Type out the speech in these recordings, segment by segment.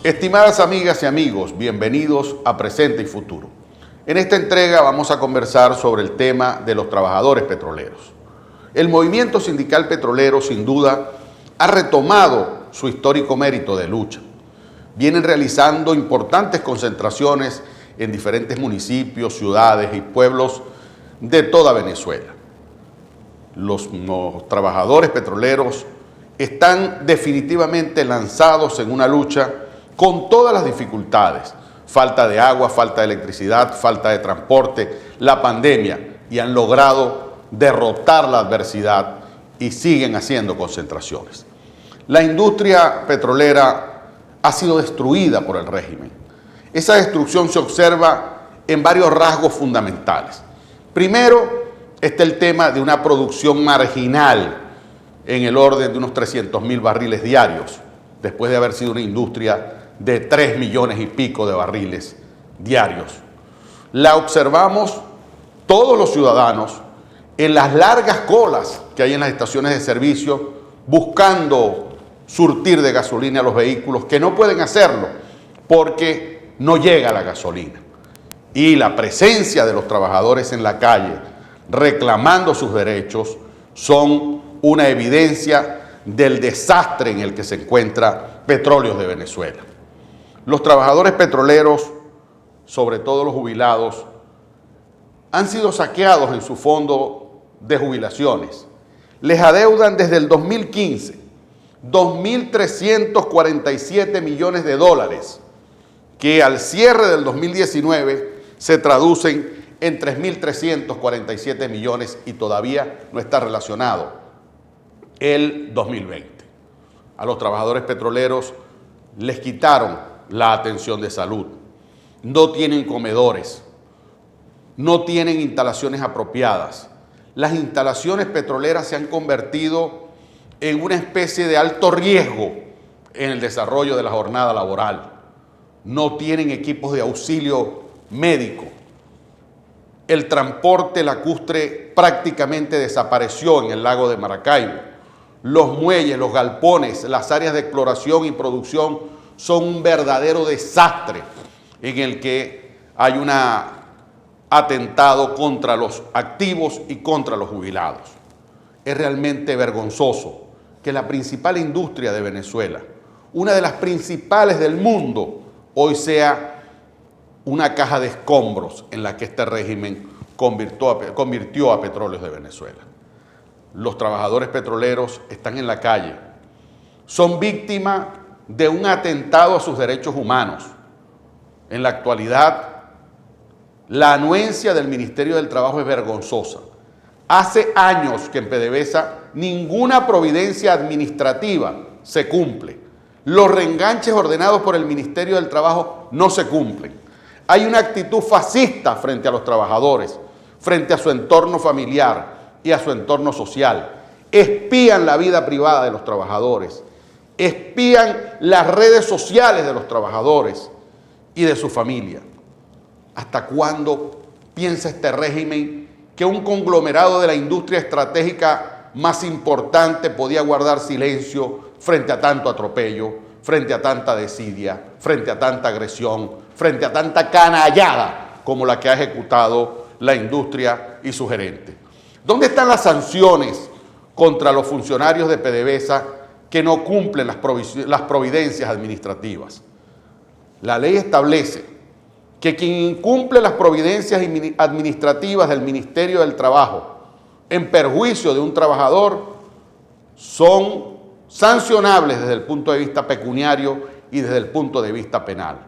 Estimadas amigas y amigos, bienvenidos a Presente y Futuro. En esta entrega vamos a conversar sobre el tema de los trabajadores petroleros. El movimiento sindical petrolero, sin duda, ha retomado su histórico mérito de lucha. Vienen realizando importantes concentraciones en diferentes municipios, ciudades y pueblos de toda Venezuela. Los trabajadores petroleros están definitivamente lanzados en una lucha con todas las dificultades, falta de agua, falta de electricidad, falta de transporte, la pandemia, y han logrado derrotar la adversidad y siguen haciendo concentraciones. La industria petrolera ha sido destruida por el régimen. Esa destrucción se observa en varios rasgos fundamentales. Primero, está el tema de una producción marginal en el orden de unos 300.000 barriles diarios, después de haber sido una industria de 3 millones y pico de barriles diarios. La observamos todos los ciudadanos en las largas colas que hay en las estaciones de servicio buscando surtir de gasolina a los vehículos que no pueden hacerlo porque no llega la gasolina. Y la presencia de los trabajadores en la calle reclamando sus derechos son una evidencia del desastre en el que se encuentra Petróleos de Venezuela. Los trabajadores petroleros, sobre todo los jubilados, han sido saqueados en su fondo de jubilaciones. Les adeudan desde el 2015 2.347 millones de dólares, que al cierre del 2019 se traducen en 3.347 millones y todavía no está relacionado el 2020. A los trabajadores petroleros les quitaron la atención de salud, no tienen comedores, no tienen instalaciones apropiadas. Las instalaciones petroleras se han convertido en una especie de alto riesgo en el desarrollo de la jornada laboral. No tienen equipos de auxilio médico. El transporte lacustre prácticamente desapareció en el lago de Maracaibo. Los muelles, los galpones, las áreas de exploración y producción son un verdadero desastre en el que hay un atentado contra los activos y contra los jubilados. Es realmente vergonzoso que la principal industria de Venezuela, una de las principales del mundo, hoy sea una caja de escombros en la que este régimen convirtió a Petróleos de Venezuela. Los trabajadores petroleros están en la calle, son víctimas de un atentado a sus derechos humanos. En la actualidad, la anuencia del Ministerio del Trabajo es vergonzosa. Hace años que en PDVSA ninguna providencia administrativa se cumple. Los reenganches ordenados por el Ministerio del Trabajo no se cumplen. Hay una actitud fascista frente a los trabajadores, frente a su entorno familiar y a su entorno social. Espían la vida privada de los trabajadores, espían las redes sociales de los trabajadores y de su familia. ¿Hasta cuándo piensa este régimen que un conglomerado de la industria estratégica más importante podía guardar silencio frente a tanto atropello, frente a tanta desidia, frente a tanta agresión, frente a tanta canallada como la que ha ejecutado la industria y su gerente? ¿Dónde están las sanciones contra los funcionarios de PDVSA que no cumplen las providencias administrativas? La ley establece que quien incumple las providencias administrativas del Ministerio del Trabajo en perjuicio de un trabajador son sancionables desde el punto de vista pecuniario y desde el punto de vista penal.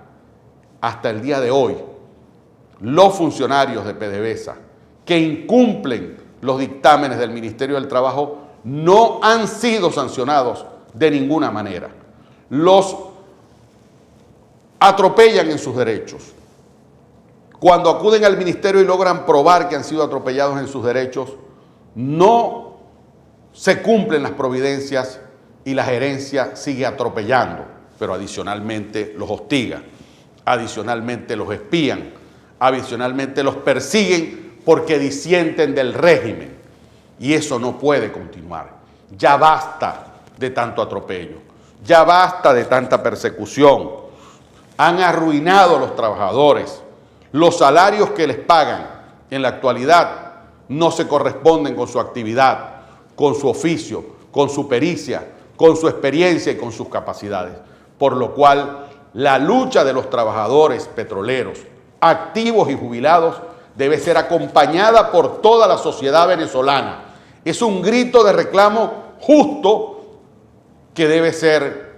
Hasta el día de hoy, los funcionarios de PDVSA que incumplen los dictámenes del Ministerio del Trabajo no han sido sancionados de ninguna manera. Los atropellan en sus derechos. Cuando acuden al ministerio y logran probar que han sido atropellados en sus derechos, no se cumplen las providencias y la gerencia sigue atropellando, pero adicionalmente los hostiga, adicionalmente los espían, adicionalmente los persiguen porque disienten del régimen. Y eso no puede continuar. Ya basta de tanto atropello, ya basta de tanta persecución. han arruinado a los trabajadores. Los salarios que les pagan en la actualidad no se corresponden con su actividad, con su oficio, con su pericia, con su experiencia y con sus capacidades. Por lo cual, la lucha de los trabajadores petroleros, activos y jubilados, debe ser acompañada por toda la sociedad venezolana. Es un grito de reclamo justo que debe ser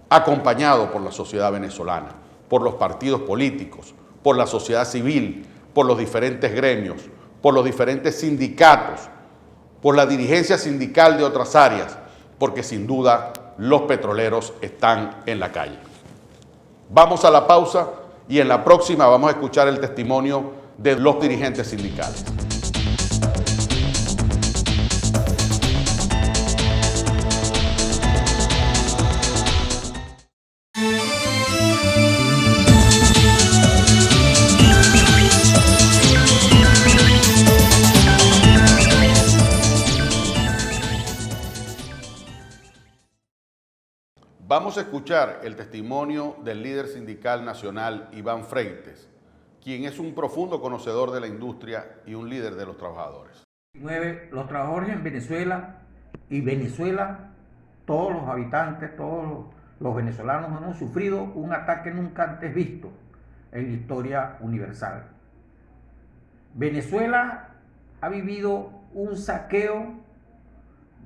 acompañado por la sociedad venezolana, por los partidos políticos, por la sociedad civil, por los diferentes gremios, por los diferentes sindicatos, por la dirigencia sindical de otras áreas, porque sin duda los petroleros están en la calle. Vamos a la pausa y en la próxima vamos a escuchar el testimonio de los dirigentes sindicales. Vamos a escuchar el testimonio del líder sindical nacional Iván Freites, quien es un profundo conocedor de la industria y un líder de los trabajadores. Los trabajadores en Venezuela y Venezuela, todos los habitantes, todos los venezolanos hemos sufrido un ataque nunca antes visto en la historia universal. Venezuela ha vivido un saqueo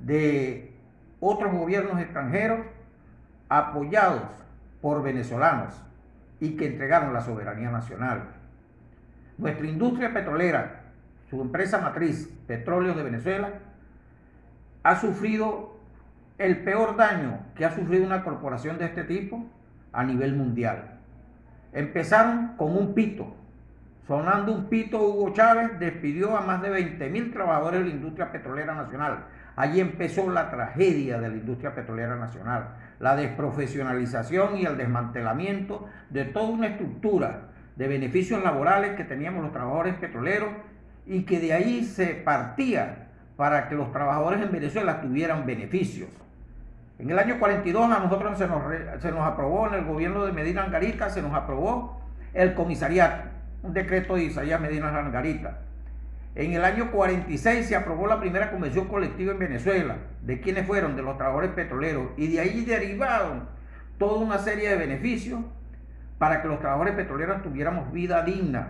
de otros gobiernos extranjeros apoyados por venezolanos y que entregaron la soberanía nacional. Nuestra industria petrolera, su empresa matriz, Petróleos de Venezuela, ha sufrido el peor daño que ha sufrido una corporación de este tipo a nivel mundial. Empezaron con un pito. Sonando un pito, Hugo Chávez despidió a más de 20.000 trabajadores de la industria petrolera nacional. Allí empezó la tragedia de la industria petrolera nacional, la desprofesionalización y el desmantelamiento de toda una estructura de beneficios laborales que teníamos los trabajadores petroleros y que de ahí se partía para que los trabajadores en Venezuela tuvieran beneficios. En el año 42 a nosotros se nos aprobó en el gobierno de Medina Angarita, se nos aprobó el comisariato, un decreto de Isaías Medina Angarita. En el año 46 se aprobó la primera convención colectiva en Venezuela. ¿De quiénes fueron? De los trabajadores petroleros. Y de ahí derivaron toda una serie de beneficios para que los trabajadores petroleros tuviéramos vida digna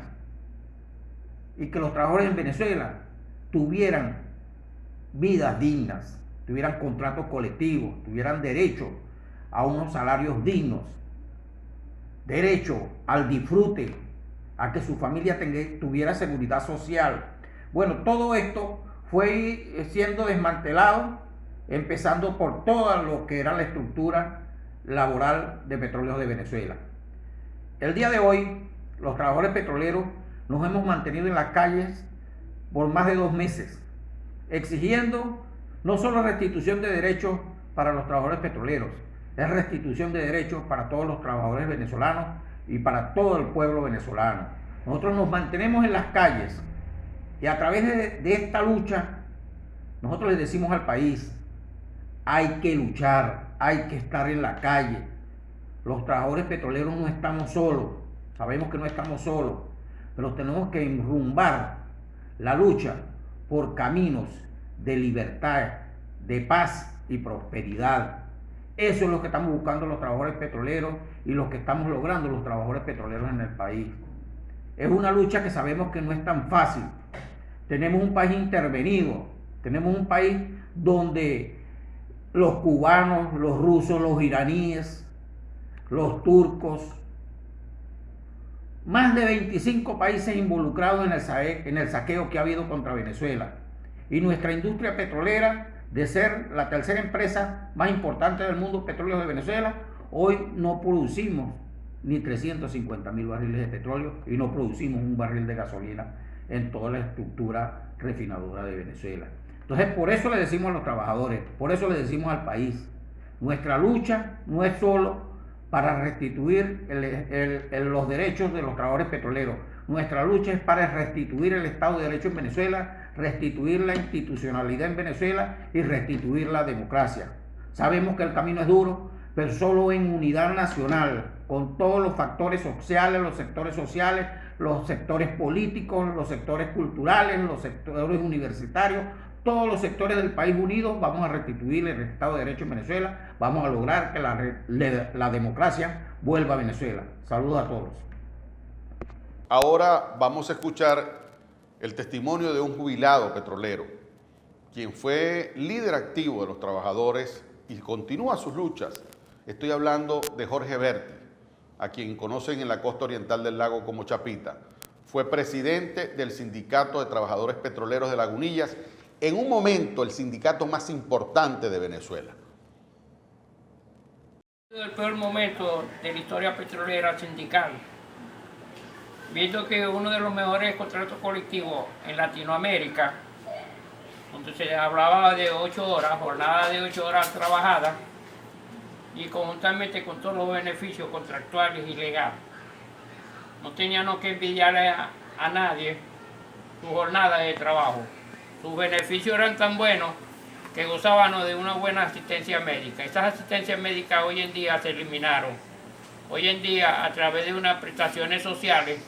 y que los trabajadores en Venezuela tuvieran vidas dignas, tuvieran contratos colectivos, tuvieran derecho a unos salarios dignos, derecho al disfrute, a que su familia tuviera seguridad social. Bueno, todo esto fue siendo desmantelado, empezando por todo lo que era la estructura laboral de Petróleos de Venezuela. El día de hoy, los trabajadores petroleros nos hemos mantenido en las calles por más de 2 meses, exigiendo no solo restitución de derechos para los trabajadores petroleros, es restitución de derechos para todos los trabajadores venezolanos y para todo el pueblo venezolano. Nosotros nos mantenemos en las calles y a través de esta lucha, nosotros le decimos al país, hay que luchar, hay que estar en la calle. Los trabajadores petroleros no estamos solos, sabemos que no estamos solos, pero tenemos que enrumbar la lucha por caminos de libertad, de paz y prosperidad. Eso es lo que estamos buscando los trabajadores petroleros y lo que estamos logrando los trabajadores petroleros en el país. Es una lucha que sabemos que no es tan fácil. Tenemos un país intervenido, tenemos un país donde los cubanos, los rusos, los iraníes, los turcos, más de 25 países involucrados en el saqueo que ha habido contra Venezuela. Y nuestra industria petrolera, de ser la tercera empresa más importante del mundo, Petróleos de Venezuela, hoy no producimos ni 350.000 barriles de petróleo y no producimos un barril de gasolina en toda la estructura refinadora de Venezuela. Entonces, por eso le decimos a los trabajadores, por eso le decimos al país, nuestra lucha no es solo para restituir los derechos de los trabajadores petroleros. Nuestra lucha es para restituir el Estado de Derecho en Venezuela, restituir la institucionalidad en Venezuela y restituir la democracia. Sabemos que el camino es duro, pero solo en unidad nacional, con todos los factores sociales, los sectores políticos, los sectores culturales, los sectores universitarios, todos los sectores del país unidos. Vamos a restituir el Estado de Derecho en Venezuela, vamos a lograr que la democracia vuelva a Venezuela. Saludos a todos. Ahora vamos a escuchar el testimonio de un jubilado petrolero, quien fue líder activo de los trabajadores y continúa sus luchas. Estoy hablando de Jorge Berti, a quien conocen en la costa oriental del lago como Chapita. Fue presidente del Sindicato de Trabajadores Petroleros de Lagunillas, en un momento el sindicato más importante de Venezuela. El peor momento de la historia petrolera sindical, viendo que uno de los mejores contratos colectivos en Latinoamérica, donde se hablaba de 8 horas, jornada de 8 horas trabajadas, y conjuntamente con todos los beneficios contractuales y legales. No teníamos que envidiarle a nadie su jornada de trabajo. Sus beneficios eran tan buenos que gozaban de una buena asistencia médica. Esas asistencias médicas hoy en día se eliminaron. Hoy en día, a través de unas prestaciones sociales,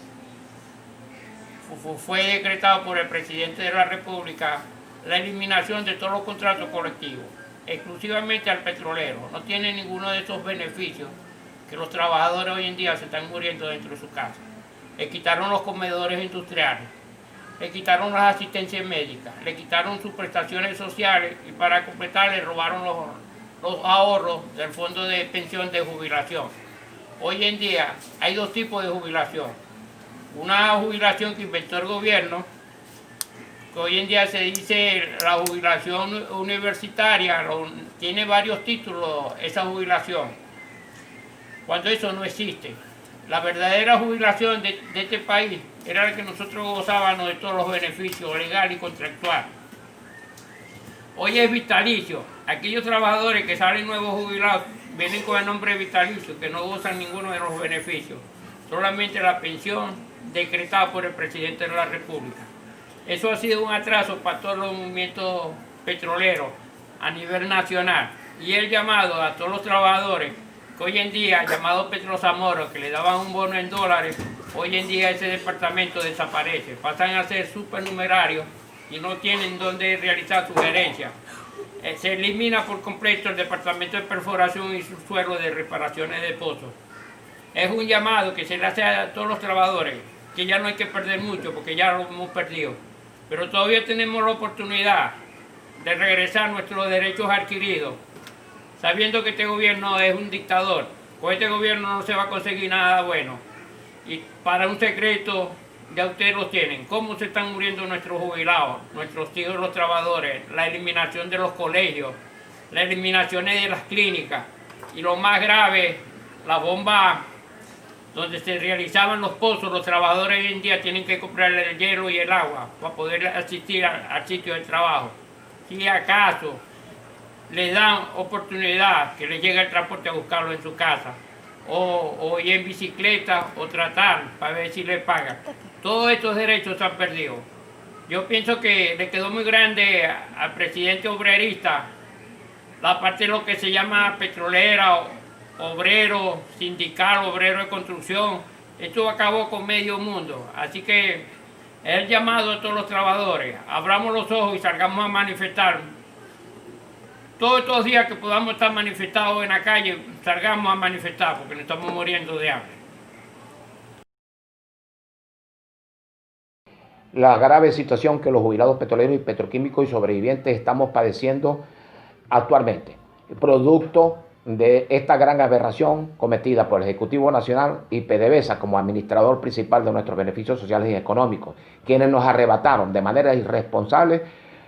fue decretado por el presidente de la República la eliminación de todos los contratos colectivos, exclusivamente al petrolero. No tiene ninguno de esos beneficios que los trabajadores hoy en día se están muriendo dentro de su casa. Le quitaron los comedores industriales, le quitaron las asistencias médicas, le quitaron sus prestaciones sociales y para completar le robaron los ahorros del fondo de pensión de jubilación. Hoy en día hay dos tipos de jubilación. Una jubilación que inventó el gobierno, que hoy en día se dice la jubilación universitaria, tiene varios títulos esa jubilación, cuando eso no existe. La verdadera jubilación de este país era la que nosotros gozábamos de todos los beneficios legales y contractuales. Hoy es vitalicio. Aquellos trabajadores que salen nuevos jubilados vienen con el nombre vitalicio, que no gozan ninguno de los beneficios, solamente la pensión decretada por el presidente de la República. Eso ha sido un atraso para todos los movimientos petroleros a nivel nacional. Y el llamado a todos los trabajadores, que hoy en día, llamado Petrozamoro, que le daban un bono en dólares, hoy en día ese departamento desaparece. Pasan a ser supernumerarios y no tienen dónde realizar su gerencia. Se elimina por completo el departamento de perforación y subsuelo de reparaciones de pozos. Es un llamado que se le hace a todos los trabajadores, que ya no hay que perder mucho porque ya lo hemos perdido. Pero todavía tenemos la oportunidad de regresar nuestros derechos adquiridos, sabiendo que este gobierno es un dictador. Con este gobierno no se va a conseguir nada bueno. Y para un secreto, ya ustedes lo tienen. Cómo se están muriendo nuestros jubilados, nuestros hijos, los trabajadores, la eliminación de los colegios, la eliminación de las clínicas. Y lo más grave, la bomba donde se realizaban los pozos. Los trabajadores hoy en día tienen que comprar el hielo y el agua para poder asistir al sitio de trabajo. Si acaso les dan oportunidad que les llegue el transporte a buscarlo en su casa, o ir en bicicleta, o tratar para ver si les pagan. Todos estos derechos se han perdido. Yo pienso que le quedó muy grande al presidente obrerista la parte de lo que se llama petrolera, obrero, sindical, obrero de construcción. Esto acabó con medio mundo. Así que el llamado a todos los trabajadores, abramos los ojos y salgamos a manifestar. Todos estos días que podamos estar manifestados en la calle, salgamos a manifestar porque nos estamos muriendo de hambre. La grave situación que los jubilados petroleros y petroquímicos y sobrevivientes estamos padeciendo actualmente, producto de esta gran aberración cometida por el Ejecutivo Nacional y PDVSA como administrador principal de nuestros beneficios sociales y económicos, quienes nos arrebataron de manera irresponsable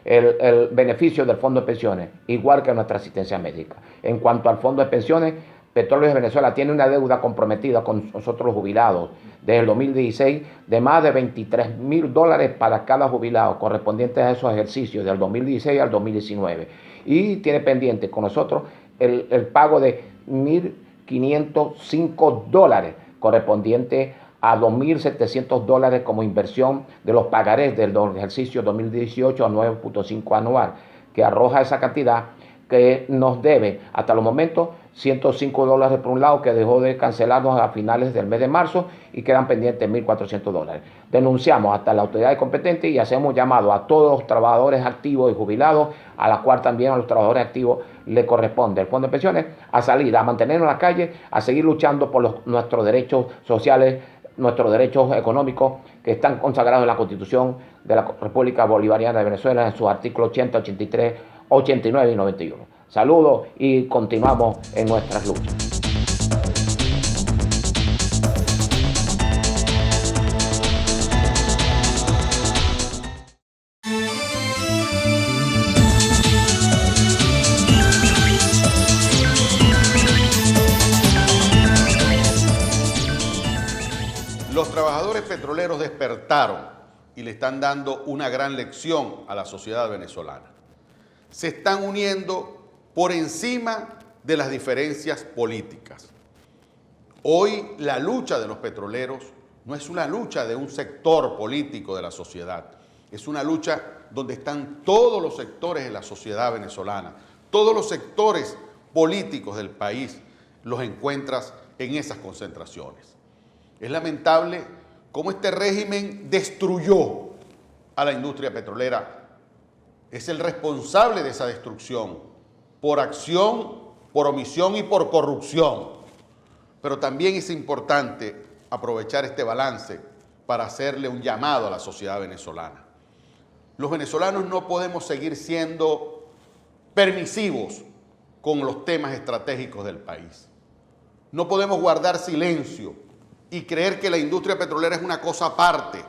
el beneficio del Fondo de Pensiones, igual que nuestra asistencia médica. En cuanto al Fondo de Pensiones, Petróleos de Venezuela tiene una deuda comprometida con nosotros los jubilados desde el 2016 de más de $23.000 para cada jubilado correspondientes a esos ejercicios del 2016 al 2019. Y tiene pendiente con nosotros el pago de $1.505 correspondiente a $2.700 como inversión de los pagarés del ejercicio 2018 a 9.5 anual, que arroja esa cantidad que nos debe hasta los momentos $105 por un lado, que dejó de cancelarnos a finales del mes de marzo y quedan pendientes $1.400. Denunciamos hasta la autoridad competente y hacemos llamado a todos los trabajadores activos y jubilados, a la cual también a los trabajadores activos le corresponde el Fondo de Pensiones, a salir, a mantenernos en la calle, a seguir luchando por nuestros derechos sociales, nuestros derechos económicos que están consagrados en la Constitución de la República Bolivariana de Venezuela en sus artículos 80, 83, 89 y 91. Saludos y continuamos en nuestras luchas. Los trabajadores petroleros despertaron y le están dando una gran lección a la sociedad venezolana. Se están uniendo por encima de las diferencias políticas. Hoy la lucha de los petroleros no es una lucha de un sector político de la sociedad, es una lucha donde están todos los sectores de la sociedad venezolana, todos los sectores políticos del país los encuentras en esas concentraciones. Es lamentable cómo este régimen destruyó a la industria petrolera. Es el responsable de esa destrucción, por acción, por omisión y por corrupción. Pero también es importante aprovechar este balance para hacerle un llamado a la sociedad venezolana. Los venezolanos no podemos seguir siendo permisivos con los temas estratégicos del país. No podemos guardar silencio y creer que la industria petrolera es una cosa aparte.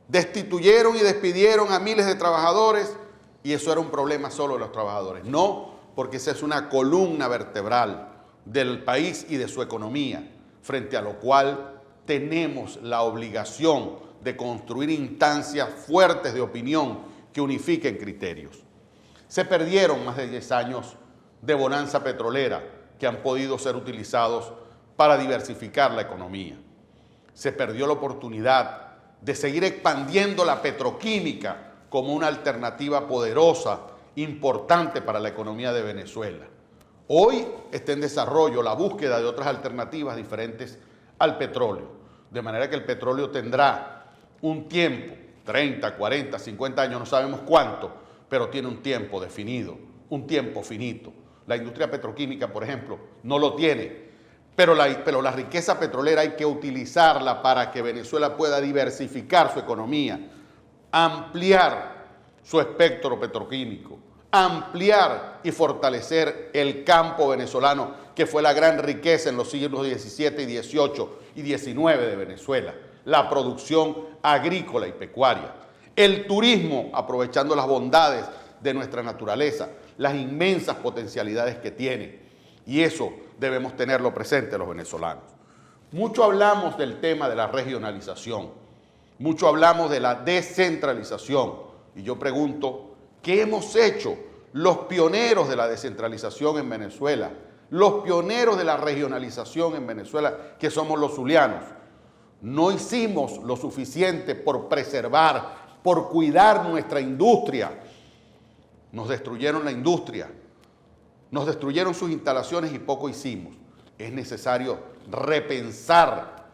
Destituyeron y despidieron a miles de trabajadores y eso era un problema solo de los trabajadores. No, porque esa es una columna vertebral del país y de su economía, frente a lo cual tenemos la obligación de construir instancias fuertes de opinión que unifiquen criterios. Se perdieron más de 10 años de bonanza petrolera que han podido ser utilizados para diversificar la economía. Se perdió la oportunidad de seguir expandiendo la petroquímica como una alternativa poderosa, importante para la economía de Venezuela. Hoy está en desarrollo la búsqueda de otras alternativas diferentes al petróleo, de manera que el petróleo tendrá un tiempo, 30, 40, 50 años, no sabemos cuánto, pero tiene un tiempo definido, un tiempo finito. La industria petroquímica, por ejemplo, no lo tiene, pero la riqueza petrolera hay que utilizarla para que Venezuela pueda diversificar su economía, ampliar su espectro petroquímico, ampliar y fortalecer el campo venezolano, que fue la gran riqueza en los siglos XVII y XVIII y XIX de Venezuela, la producción agrícola y pecuaria, el turismo, aprovechando las bondades de nuestra naturaleza, las inmensas potencialidades que tiene, y eso debemos tenerlo presente los venezolanos. Mucho hablamos del tema de la regionalización, mucho hablamos de la descentralización, y yo pregunto, ¿qué hemos hecho los pioneros de la descentralización en Venezuela, los pioneros de la regionalización en Venezuela, que somos los zulianos? No hicimos lo suficiente por preservar, por cuidar nuestra industria. Nos destruyeron la industria, nos destruyeron sus instalaciones y poco hicimos. Es necesario repensar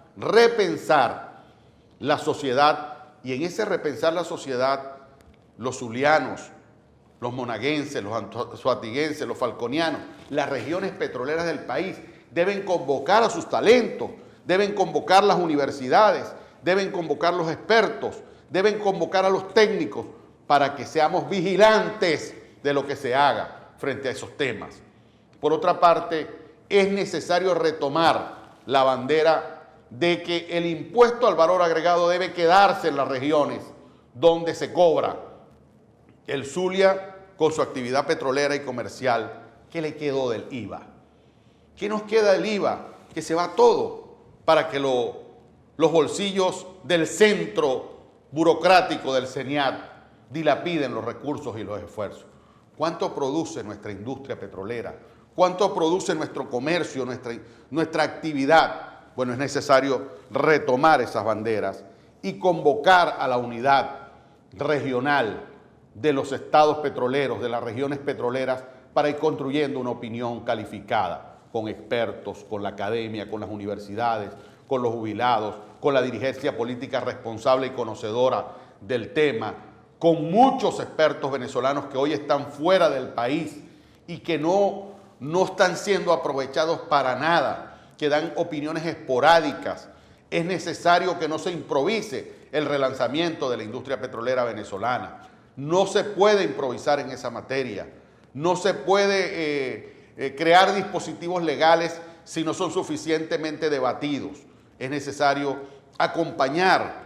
la sociedad, y en ese repensar la sociedad, los zulianos, los monaguenses, los anzoatiguenses, los falconianos, las regiones petroleras del país deben convocar a sus talentos, deben convocar las universidades, deben convocar los expertos, deben convocar a los técnicos para que seamos vigilantes de lo que se haga frente a esos temas. Por otra parte, es necesario retomar la bandera de que el impuesto al valor agregado debe quedarse en las regiones donde se cobra. El Zulia, con su actividad petrolera y comercial, ¿qué le quedó del IVA? ¿Qué nos queda del IVA? Que se va todo para que los bolsillos del centro burocrático del CENIAT dilapiden los recursos y los esfuerzos. ¿Cuánto produce nuestra industria petrolera? ¿Cuánto produce nuestro comercio, nuestra actividad? Bueno, es necesario retomar esas banderas y convocar a la unidad regional de los estados petroleros, de las regiones petroleras, para ir construyendo una opinión calificada con expertos, con la academia, con las universidades, con los jubilados, con la dirigencia política responsable y conocedora del tema, con muchos expertos venezolanos que hoy están fuera del país y que no están siendo aprovechados para nada, que dan opiniones esporádicas. Es necesario que no se improvise el relanzamiento de la industria petrolera venezolana. No se puede improvisar en esa materia. No se puede crear dispositivos legales si no son suficientemente debatidos. Es necesario acompañar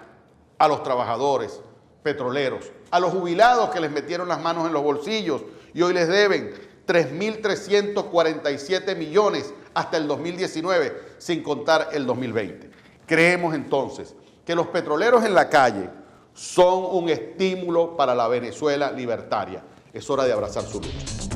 a los trabajadores petroleros, a los jubilados que les metieron las manos en los bolsillos y hoy les deben 3.347 millones hasta el 2019, sin contar el 2020. Creemos entonces que los petroleros en la calle son un estímulo para la Venezuela libertaria. Es hora de abrazar su lucha.